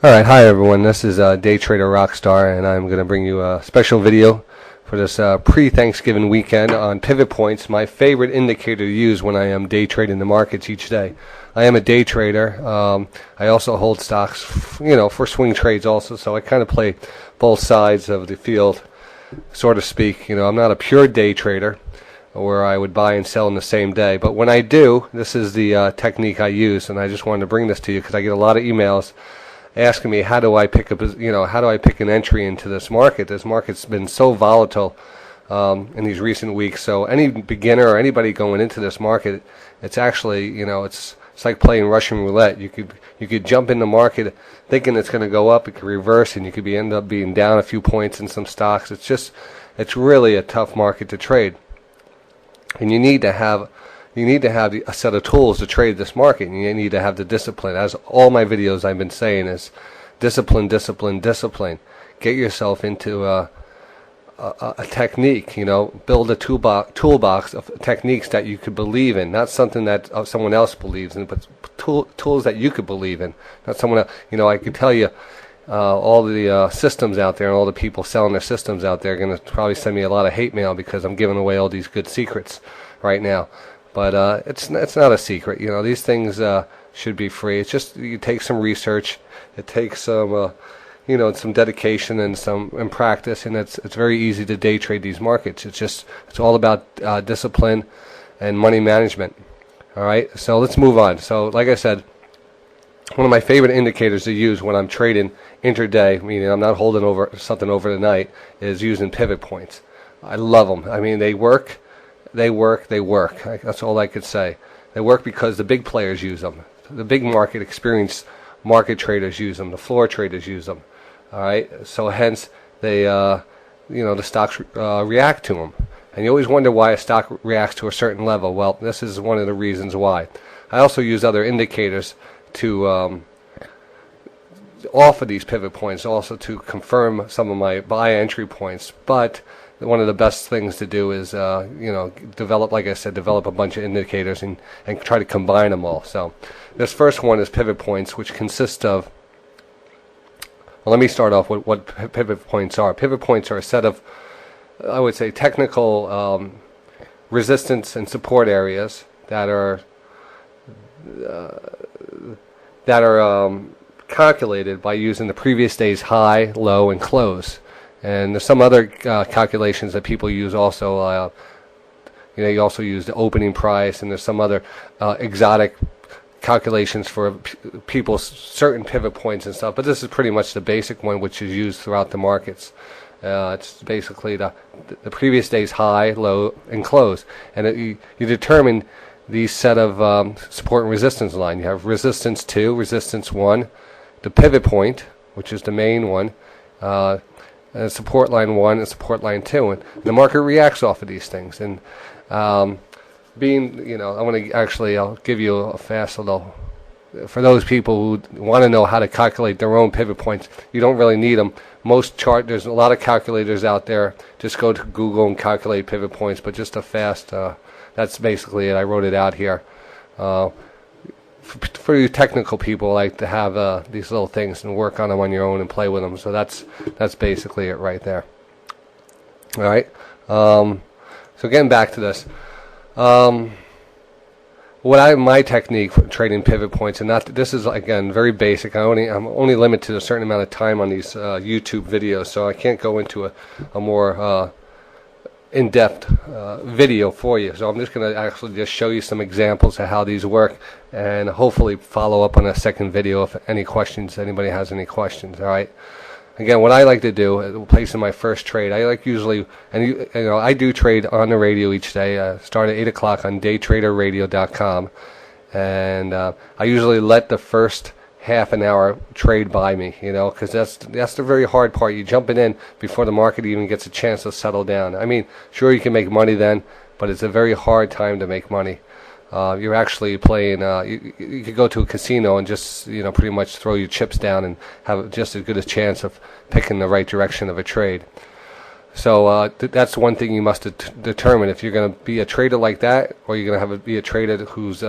Alright, hi everyone, this is Day Trader Rockstar, and I'm going to bring you a special video for this pre-Thanksgiving weekend on pivot points, my favorite indicator to use when I am day trading the markets each day. I am a day trader. I also hold stocks, for swing trades also, so I kind of play both sides of the field, so to speak. I'm not a pure day trader where I would buy and sell in the same day, but when I do, this is the technique I use, and I just wanted to bring this to you because I get a lot of emails asking me how do I pick an entry into this market. This market's been so volatile in these recent weeks. So any beginner or anybody going into this market, it's actually it's like playing Russian roulette. You could jump in the market thinking it's going to go up. It could reverse, and you could end up being down a few points in some stocks. It's really a tough market to trade, and you need to have a set of tools to trade this market, and you need to have the discipline. As all my videos I've been saying is discipline, discipline, discipline. Get yourself into a technique, build a toolbox of techniques that you could believe in, not something that someone else believes in, but tools that you could believe in, not someone else. I could tell you all the systems out there and all the people selling their systems out there are going to probably send me a lot of hate mail because I'm giving away all these good secrets right now. But it's not a secret. These things should be free. It's just you take some research. It takes some some dedication and practice, and it's very easy to day trade these markets. It's all about discipline and money management. All right, so let's move on. So like I said, one of my favorite indicators to use when I'm trading intraday, meaning I'm not holding over something over the night, is using pivot points. I love them. I mean, they work. They work. That's all I could say. They work because the big players use them. The big market, experienced market traders use them. The floor traders use them. All right. So hence they, the stocks react to them. And you always wonder why a stock reacts to a certain level. Well, this is one of the reasons why. I also use other indicators to offer these pivot points, also to confirm some of my buy entry points. But one of the best things to do is, develop a bunch of indicators and try to combine them all. So this first one is pivot points, which consist of, well, let me start off with what pivot points are. Pivot points are a set of, I would say, technical resistance and support areas that are calculated by using the previous day's high, low, and close. And there's some other calculations that people use also. You also use the opening price, and there's some other exotic calculations for people's certain pivot points and stuff. But this is pretty much the basic one, which is used throughout the markets. It's basically the previous day's high, low, and close. And you determine these set of support and resistance line. You have resistance 2, resistance 1, the pivot point, which is the main one, and support line 1 and support line 2, and the market reacts off of these things. And I'll give you a fast little, for those people who want to know how to calculate their own pivot points. You don't really need them. There's a lot of calculators out there. Just go to Google and calculate pivot points, but just a fast, that's basically it. I wrote it out here. For you technical people, like to have these little things and work on them on your own and play with them. So that's basically it right there. All right. So getting back to this, my technique for trading pivot points, and this is again very basic. I'm only limited to a certain amount of time on these YouTube videos, so I can't go into a more in-depth video for you. So I'm just going to actually just show you some examples of how these work, and hopefully follow up on a second video if anybody has any questions. All right. Again, what I like to do, placing my first trade, I like usually, and I do trade on the radio each day. Start at 8 o'clock on daytraderradio.com, and I usually let the first half an hour trade by me, because that's the very hard part. You jumping in before the market even gets a chance to settle down. I mean, sure, you can make money then, but it's a very hard time to make money. You're actually playing, you could go to a casino and just, pretty much throw your chips down and have just as good a chance of picking the right direction of a trade. So that's one thing you must determine if you're going to be a trader like that, or you're going to be a trader who's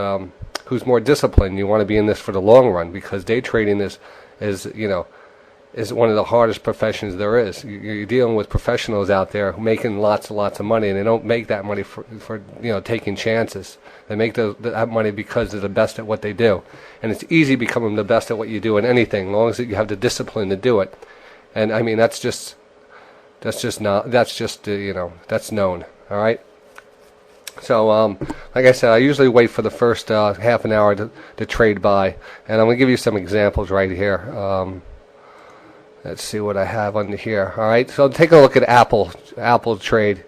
more disciplined. You want to be in this for the long run, because day trading is is, you know, is one of the hardest professions there is. You're dealing with professionals out there making lots and lots of money, and they don't make that money for you know, taking chances. They make that money because they're the best at what they do, and it's easy becoming the best at what you do in anything, as long as you have the discipline to do it. And I mean, that's just you know, that's known. All right. So, like I said, I usually wait for the first half an hour to trade by, and I'm going to give you some examples right here. Let's see what I have under here. All right, so take a look at Apple trade.